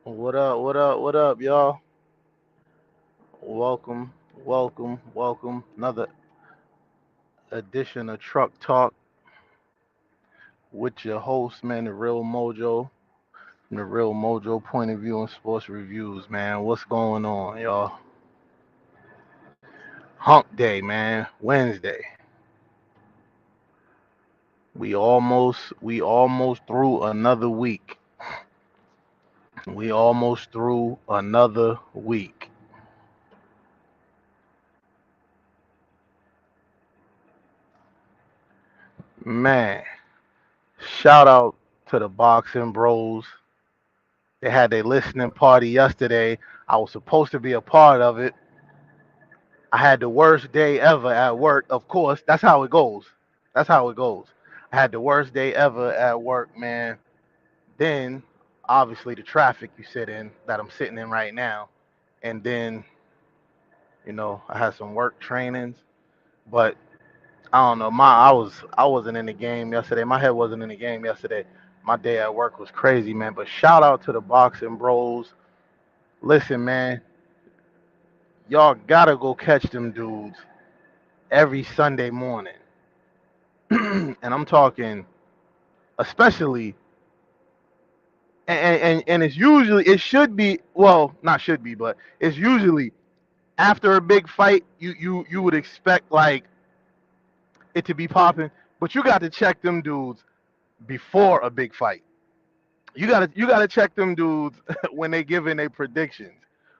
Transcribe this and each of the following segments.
What up? What up? What up, y'all? Welcome, welcome. Another edition of Truck Talk with your host, man, the Real Mojo, from the Real Mojo point of view and sports reviews, man. What's going on, y'all? Hump Day, man. Wednesday. We almost through another week. We almost through another week. Man, shout out to the boxing bros. They had their listening party yesterday. I was supposed to be a part of it. I had the worst day ever at work. Of course, that's how it goes. That's how it goes. I had the worst day ever at work, man. Then, obviously, the traffic you sit in that I'm sitting in right now. And then, I had some work trainings. But I don't know. I wasn't in the game yesterday. My head wasn't in the game yesterday. My day at work was crazy, man. But shout out to the boxing bros. Listen, man, y'all gotta go catch them dudes every Sunday morning. And I'm talking especially and it's usually it should be well, not should be, but it's usually after a big fight you would expect like it to be popping, but you got to check them dudes before a big fight. You gotta check them dudes when they giving their predictions.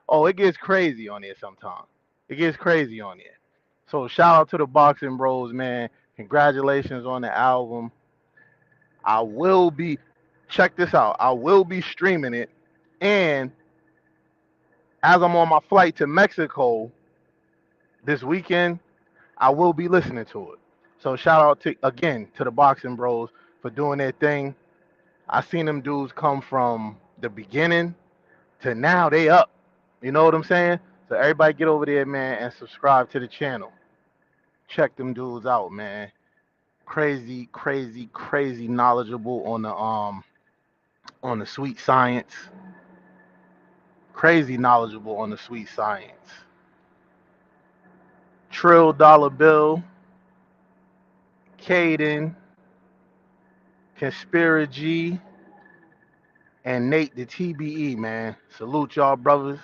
Oh, it gets crazy on there sometimes. It gets crazy on there. So shout out to the boxing bros, man. Congratulations on the album. I will be check this out. I will be streaming it, and as I'm on my flight to Mexico this weekend, I will be listening to it. So shout out to again to the boxing bros for doing their thing. I seen them dudes come from the beginning to now they up. You know what I'm saying? So everybody get over there, man, and subscribe to the channel. Check them dudes out, man. Crazy, crazy, crazy knowledgeable on the sweet science. Crazy knowledgeable on the sweet science. Trill Dollar Bill, Caden, Conspiracy, and Nate the TBE, man. Salute y'all brothers.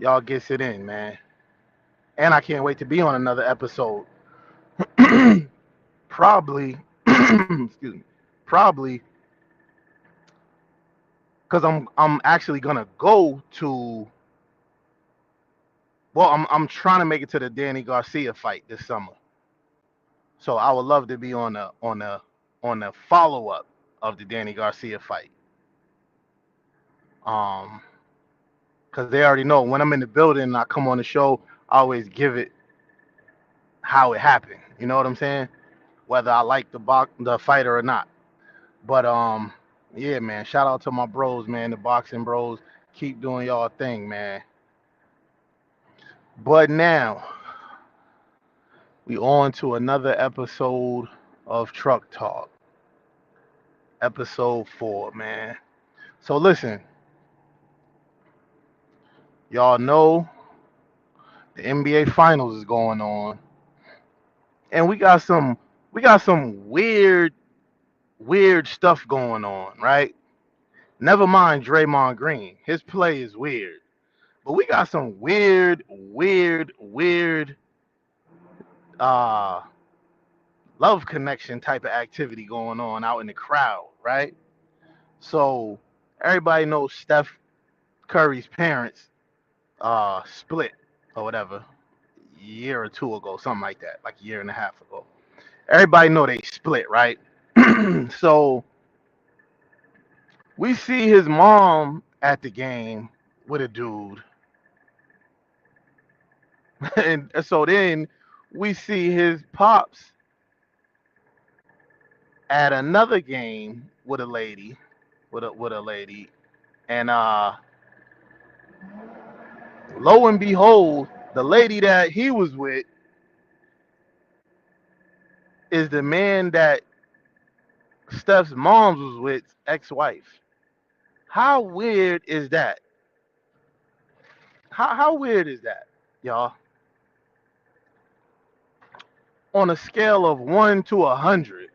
Y'all gets it in, man. And I can't wait to be on another episode. Probably, excuse me, probably because I'm actually gonna go to. Well, I'm trying to make it to the Danny Garcia fight this summer. So I would love to be on the follow up of the Danny Garcia fight. Um, because they already know when I'm in the building and I come on the show, I always give it how it happened. You know what I'm saying? Whether I like the fighter or not. But yeah, man. Shout out to my bros, man. The boxing bros. Keep doing y'all thing, man. But now we on to another episode of Truck Talk, episode 4, man. So listen, y'all know the NBA Finals is going on, and we got some weird stuff going on, right? Never mind Draymond Green, his play is weird, but we got some weird uh love connection type of activity going on out in the crowd, right? So everybody knows Steph Curry's parents split or whatever a year or two ago, something like that, like a year and a half ago. Everybody know they split, right? So we see his mom at the game with a dude, and so then we see his pops at another game with a lady, with a lady, and lo and behold, the lady that he was with is the man that Steph's mom's was with, ex-wife. How weird is that? How weird is that, y'all? On a scale of 1 to 100,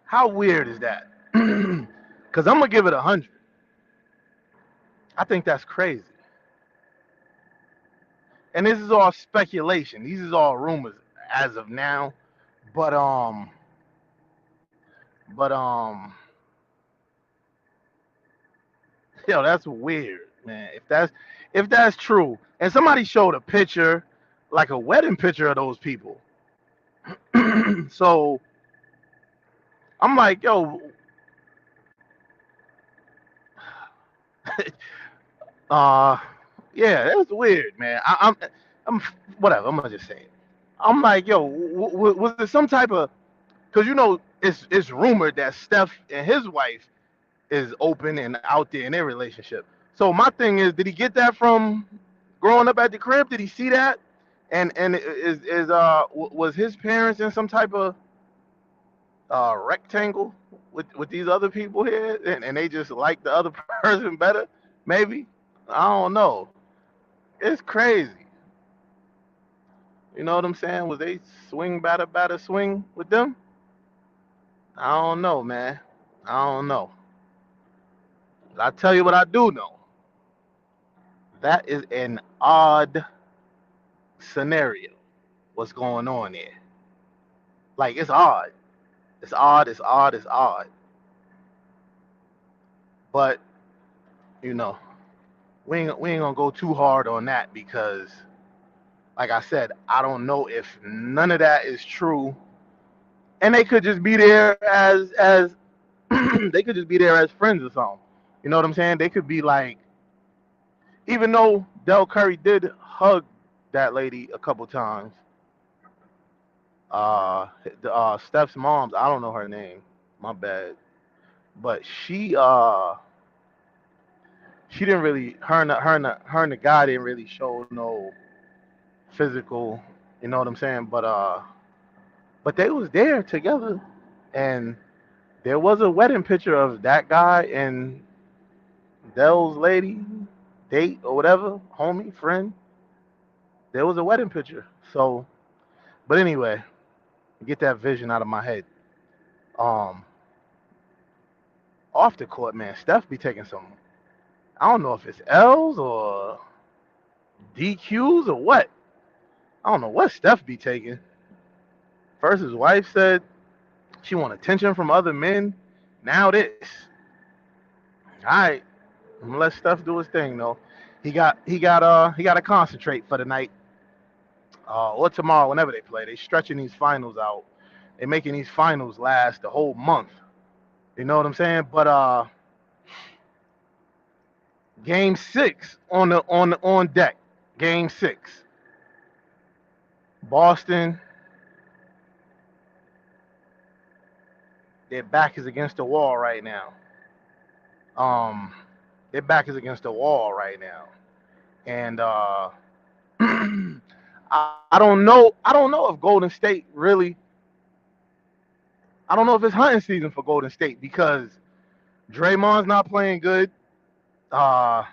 how weird is that? Because I'm gonna give it 100. I think that's crazy. And this is all speculation. These is all rumors as of now. But but yo, that's weird, man. If that's true, and somebody showed a picture, like a wedding picture of those people. So I'm like, yo, uh, yeah, that's weird, man. I'm whatever. I'm gonna just say it. I'm like, yo, was there some type of? Because it's rumored that Steph and his wife is open and out there in their relationship. So my thing is, did he get that from growing up at the crib? Did he see that? And was his parents in some type of rectangle with these other people here, and they just like the other person better? Maybe, I don't know. It's crazy. You know what I'm saying? Was they swing batter swing with them? I don't know, man. I don't know. But I tell you what I do know. That is an odd scenario. What's going on there? Like, it's odd. It's odd. It's odd. It's odd. But you know, we ain't gonna go too hard on that because, like I said, I don't know if none of that is true, and they could just be there as they could just be there as friends or something. You know what I'm saying? They could be like, even though Del Curry did hug that lady a couple times. Steph's mom's, I don't know her name. My bad. But she didn't really her and the guy didn't really show no physical, you know what I'm saying? But they was there together, and there was a wedding picture of that guy and Dell's lady, date or whatever, homie, friend. There was a wedding picture. So, but anyway, get that vision out of my head. Um, Off the court, man, Steph be taking some. I don't know if it's L's or DQs or what. I don't know what Steph be taking. First, his wife said she want attention from other men. Now this. All right, I'm gonna let Steph do his thing though. He got to concentrate for the night, or tomorrow whenever they play. They stretching these finals out. They making these finals last the whole month. You know what I'm saying? But game 6 on deck. Game 6. Boston, their back is against the wall right now. Um, their back is against the wall right now, and I don't know. I don't know if Golden State really. I don't know if it's hunting season for Golden State because Draymond's not playing good. Uh,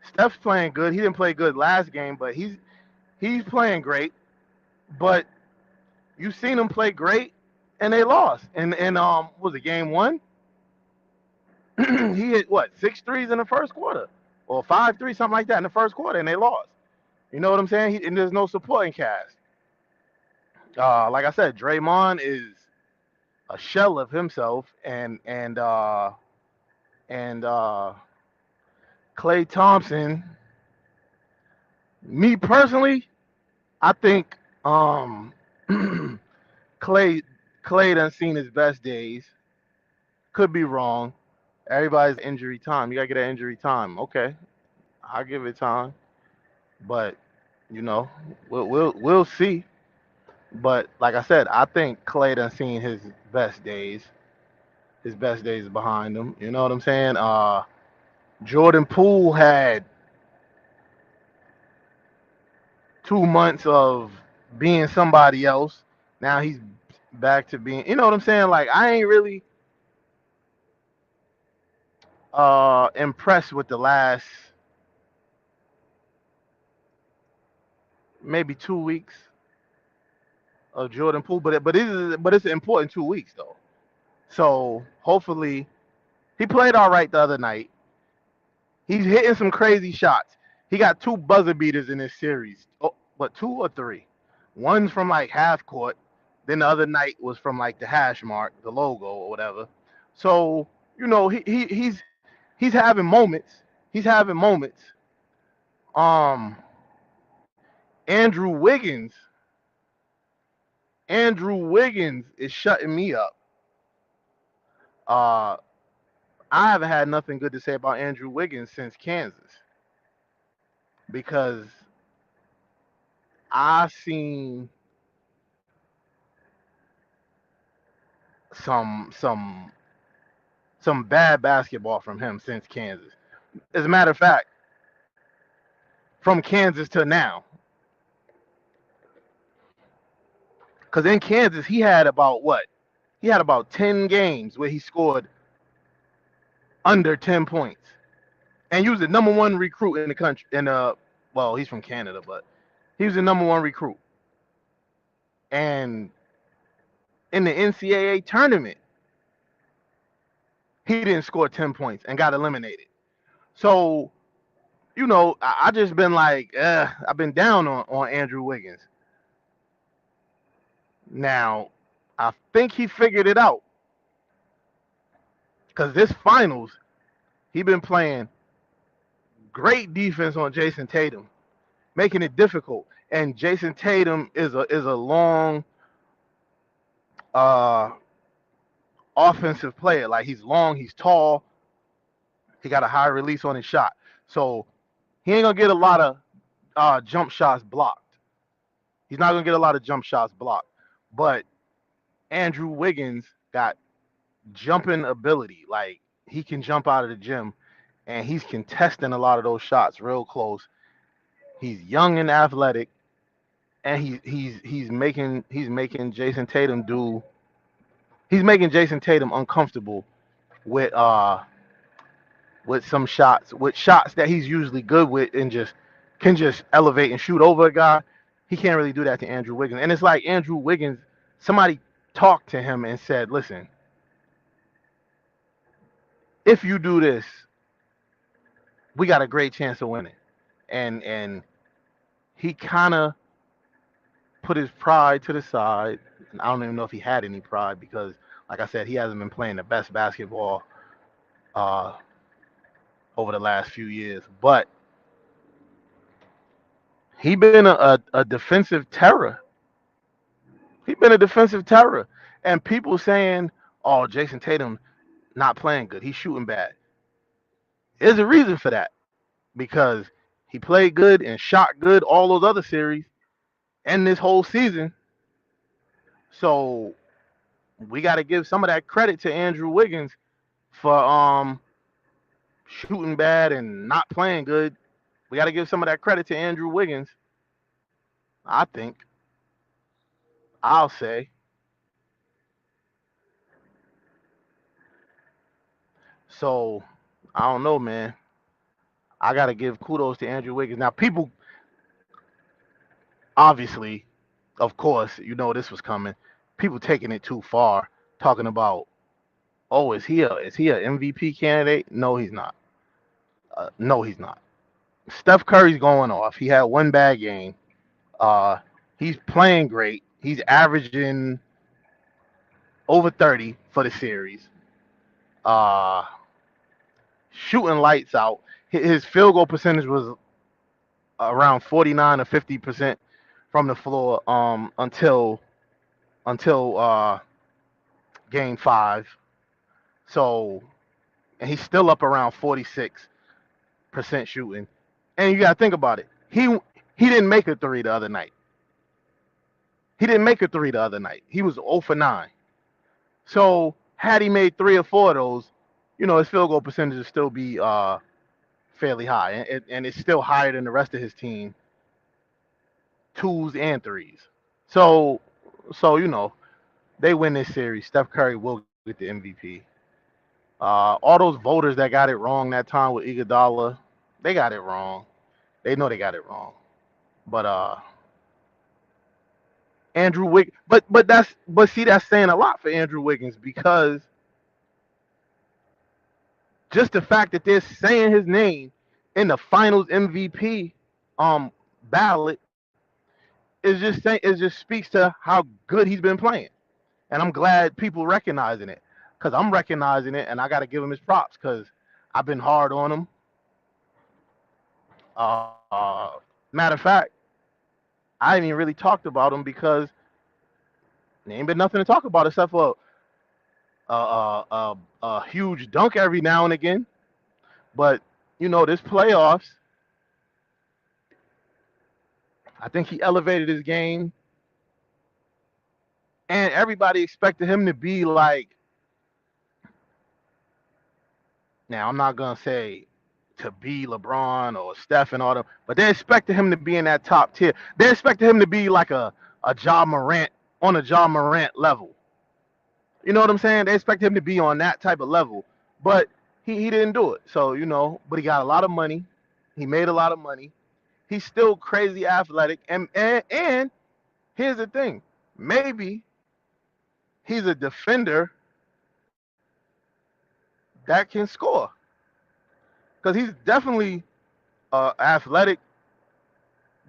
Steph's playing good. He didn't play good last game, but he's playing great. But you've seen him play great, and they lost. And was it game 1? He hit what, 6 threes in the first quarter, or 5 threes, something like that in the first quarter, and they lost. You know what I'm saying? And there's no supporting cast. Like I said, Draymond is a shell of himself, and Klay Thompson. Me personally, I think Klay Klay done seen his best days. Could be wrong. Everybody's injury time. You gotta get that injury time. Okay, I'll give it time, but you know, we'll see. But like I said, I think Klay done seen his best days. His best days behind him. You know what I'm saying? Jordan Poole had 2 months of being somebody else. Now he's back to being. You know what I'm saying? Like I ain't really. impressed with the last maybe 2 weeks of Jordan Poole, but it's an important 2 weeks though. So hopefully he played all right the other night. He's hitting some crazy shots. He got two buzzer beaters in this series. Oh, what, two or three? One's from like half court. Then the other night was from like the hash mark, the logo or whatever. So he's having moments. He's having moments. Um, Andrew Wiggins. Andrew Wiggins is shutting me up. Uh, I haven't had nothing good to say about Andrew Wiggins since Kansas because I seen some some some bad basketball from him since Kansas. As a matter of fact, from Kansas to now, because in Kansas he had about what? He had about 10 games where he scored under 10 points, and he was the number one recruit in the country. Well, he's from Canada, but he was the number one recruit. And in the NCAA tournament, he didn't score 10 points and got eliminated. So I just been like, I've been down on Andrew Wiggins. Now, I think he figured it out because this finals, he been playing great defense on Jason Tatum, making it difficult. And Jason Tatum is a long uh, offensive player. Like he's long, he's tall, he got a high release on his shot. So he ain't gonna get a lot of jump shots blocked. He's not gonna get a lot of jump shots blocked. But Andrew Wiggins got jumping ability. Like he can jump out of the gym, and he's contesting a lot of those shots real close. He's young and athletic, and he's making Jason Tatum do. He's making Jason Tatum uncomfortable with some shots, with shots that he's usually good with, and just can just elevate and shoot over a guy. He can't really do that to Andrew Wiggins. And it's like Andrew Wiggins, somebody talked to him and said, listen, if you do this, we got a great chance of winning. And he kind of put his pride to the side. And I don't even know if he had any pride because, like I said, he hasn't been playing the best basketball uh, over the last few years. But he been a defensive terror. He been a defensive terror. And people saying, oh, Jason Tatum not playing good. He's shooting bad. There's a reason for that because he played good and shot good all those other series and this whole season. So we got to give some of that credit to Andrew Wiggins for shooting bad and not playing good. We got to give some of that credit to Andrew Wiggins. I think. I'll say. So I don't know, man. I got to give kudos to Andrew Wiggins. Now, people, obviously, of course, this was coming. People taking it too far, talking about, oh, is he a MVP candidate? No, he's not. No, he's not. Steph Curry's going off. He had one bad game. Uh, he's playing great. He's averaging over 30 for the series. Uh, Shooting lights out. His field goal percentage was around 49 or 50% from the floor until game 5. So, and he's still up around 46% shooting. And you got to think about it. He didn't make a three the other night. He didn't make a three the other night. He was 0 for 9. So had he made 3 or 4 of those, his field goal percentage would still be fairly high, and it's still higher than the rest of his team, 2s and 3s. So they win this series. Steph Curry will get the MVP. All those voters that got it wrong that time with Iguodala, they got it wrong. They know they got it wrong. But Andrew Wiggins, but see, that's saying a lot for Andrew Wiggins, because just the fact that they're saying his name in the Finals MVP ballot just speaks to how good he's been playing, and I'm glad people recognizing it, because I'm recognizing it, and I got to give him his props, because I've been hard on him. Matter of fact, I ain't even really talked about him because there ain't been nothing to talk about except for a huge dunk every now and again. But this playoffs, I think he elevated his game, and everybody expected him to be like. Now, I'm not gonna say to be LeBron or Steph and all them, but they expected him to be in that top tier. They expected him to be like a Ja Morant, on a Ja Morant level. You know what I'm saying? They expect him to be on that type of level, but he didn't do it. So but he got a lot of money. He made a lot of money. He's still crazy athletic, and here's the thing: maybe he's a defender that can score, because he's definitely an athletic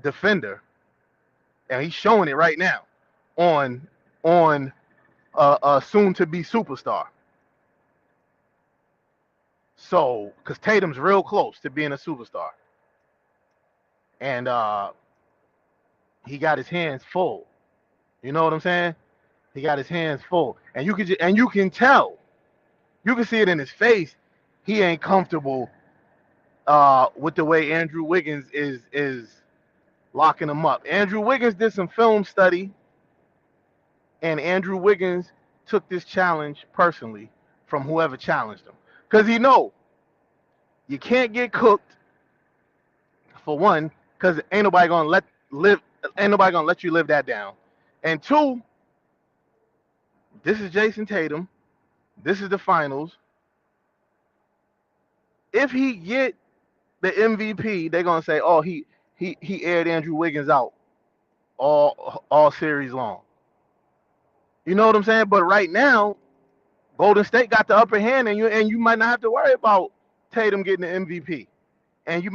defender, and he's showing it right now on a soon to be superstar. So, because Tatum's real close to being a superstar, and he got his hands full. You know what I'm saying? He got his hands full, and you can tell, you can see it in his face. He ain't comfortable with the way Andrew Wiggins is locking him up. Andrew Wiggins did some film study, and Andrew Wiggins took this challenge personally from whoever challenged him, because he know you can't get cooked, for one, because ain't nobody gonna let you live that down, and two, this is Jason Tatum. This is the finals. If he get the MVP, they're gonna say, "Oh, he aired Andrew Wiggins out all series long." You know what I'm saying? But right now, Golden State got the upper hand, and you might not have to worry about Tatum getting the MVP, and you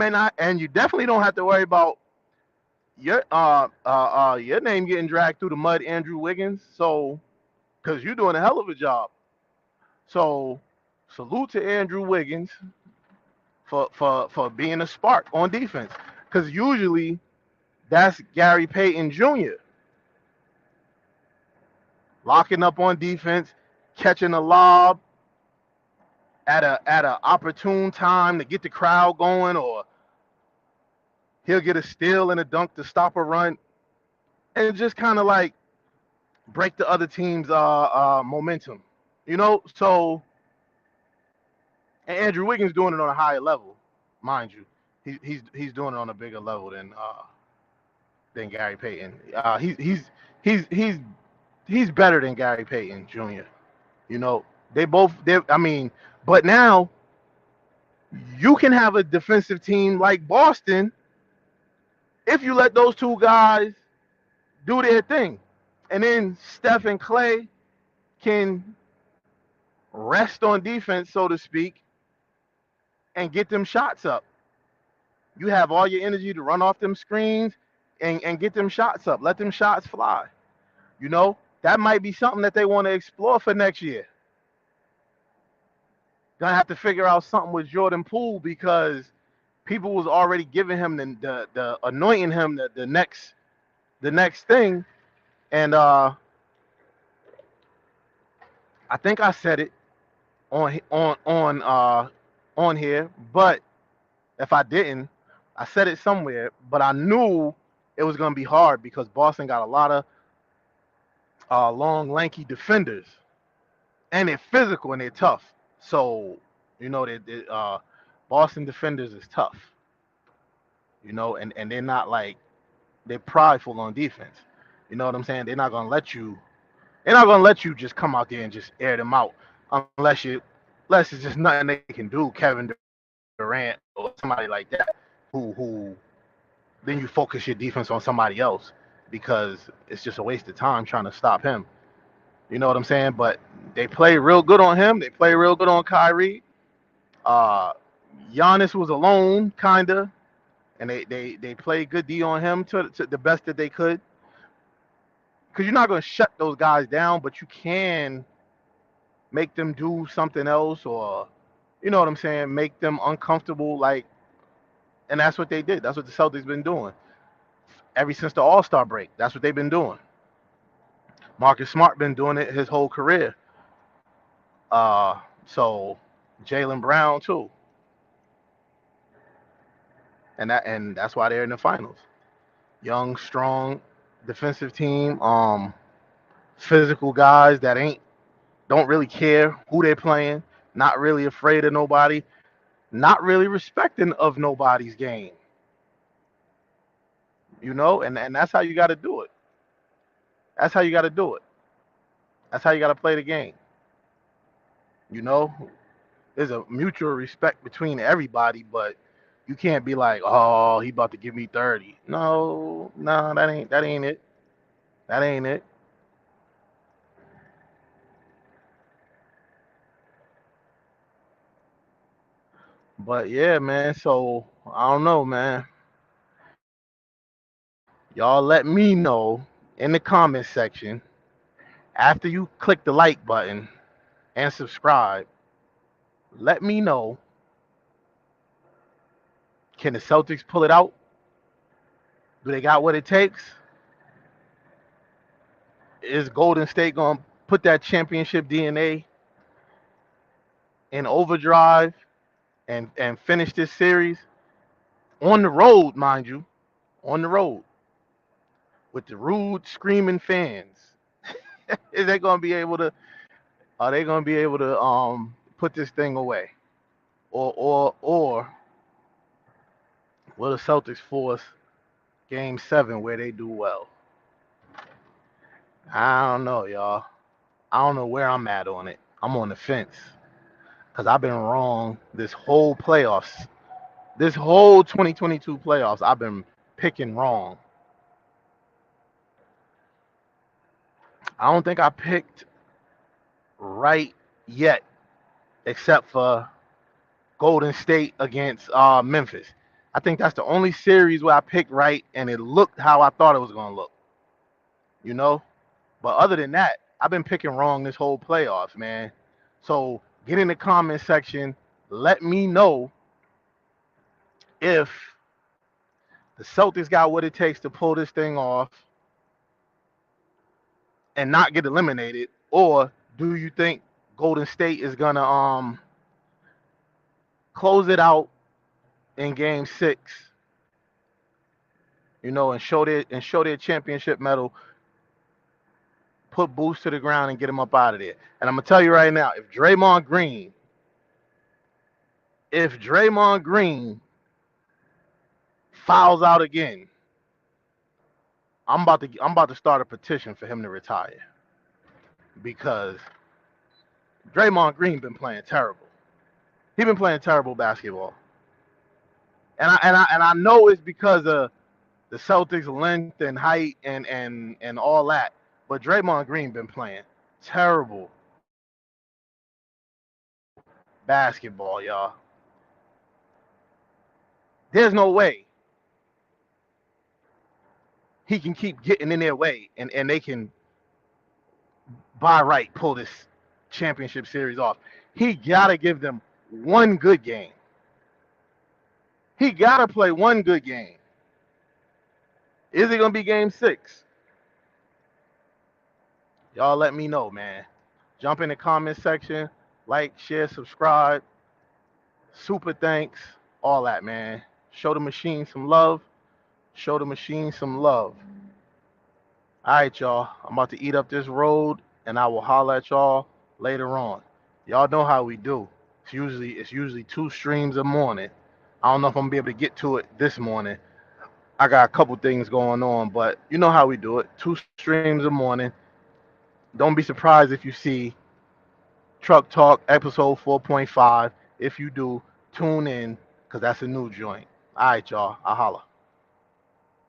definitely don't have to worry about your name getting dragged through the mud, Andrew Wiggins. So, because you're doing a hell of a job. So, salute to Andrew Wiggins for being a spark on defense, because usually that's Gary Payton Jr. locking up on defense, catching a lob at a opportune time to get the crowd going, or he'll get a steal and a dunk to stop a run, and just kind of like break the other team's momentum. So, and Andrew Wiggins doing it on a higher level, mind you. He's doing it on a bigger level than Gary Payton. He's better than Gary Payton Jr. You know, I mean, but now you can have a defensive team like Boston if you let those two guys do their thing. And then Steph and Clay can rest on defense, so to speak, and get them shots up. You have all your energy to run off them screens and get them shots up. Let them shots fly. That might be something that they want to explore for next year. Gonna have to figure out something with Jordan Poole, because people was already giving him the anointing him the next thing, and I think I said it on here, but if I didn't, I said it somewhere. But I knew it was gonna be hard, because Boston got a lot of long, lanky defenders, and they're physical and they're tough. So Boston defenders is tough. And they're not like, they're prideful on defense. You know what I'm saying? They're not gonna let you just come out there and just air them out, unless unless it's just nothing they can do, Kevin Durant or somebody like that, who then you focus your defense on somebody else because it's just a waste of time trying to stop him. You know what I'm saying? But they play real good on him. They play real good on Kyrie. Uh, Giannis was alone, kinda, and they played good D on him to the best that they could. Because you're not going to shut those guys down, but you can make them do something else, or you know what I'm saying, make them uncomfortable. Like, and that's what they did. That's what the Celtics been doing ever since the All-Star break. That's what they've been doing. Marcus Smart been doing it his whole career. So Jaylen Brown too, and that's why they're in the finals. Young, strong, defensive team. Physical guys that don't really care who they're playing. Not really afraid of nobody. Not really respecting of nobody's game. You know, and that's how you got to do it. That's how you got to do it. That's how you got to play the game. You know, there's a mutual respect between everybody, but you can't be like, oh, he about to give me 30. No, that ain't it. That ain't it. But yeah, man. So I don't know, man. Y'all let me know in the comment section after you click the like button and subscribe. Let me know. Can the Celtics pull it out? Do they got what it takes? Is Golden State going to put that championship DNA in overdrive and finish this series on the road, mind you, on the road with the rude screaming fans? Is they going to be able to? Are they going to be able to put this thing away, or will the Celtics force Game 7 where they do well? I don't know, y'all. I don't know where I'm at on it. I'm on the fence because I've been wrong this whole playoffs. This whole 2022 playoffs, I've been picking wrong. I don't think I picked right yet, except for Golden State against Memphis. I think that's the only series where I picked right and it looked how I thought it was going to look. You know? But other than that, I've been picking wrong this whole playoffs, man. So get in the comment section. Let me know if the Celtics got what it takes to pull this thing off and not get eliminated, or do you think Golden State is gonna close it out in Game 6? You know, and show their championship medal, put Boost to the ground, and get him up out of there. And I'm gonna tell you right now, if Draymond Green fouls out again, I'm about to start a petition for him to retire, because Draymond Green been playing terrible. He been playing terrible basketball, and I know it's because of the Celtics' length and height and all that. But Draymond Green been playing terrible basketball, y'all. There's no way he can keep getting in their way and they can by right pull this championship series off. He gotta give them one good game. He gotta play one good game. Is it gonna be Game 6? Y'all let me know, man. Jump in the comment section, like, share, subscribe, super thanks, all that, man. Show the machine some love. Show the machine some love. All right, y'all. I'm about to eat up this road, and I will holler at y'all later on. Y'all know how we do. It's usually 2 streams a morning. I don't know if I'm gonna be able to get to it this morning. I got a couple things going on, but you know how we do it. 2 streams a morning. Don't be surprised if you see Truck Talk episode 4.5. If you do, tune in because that's a new joint. All right, y'all. I holla.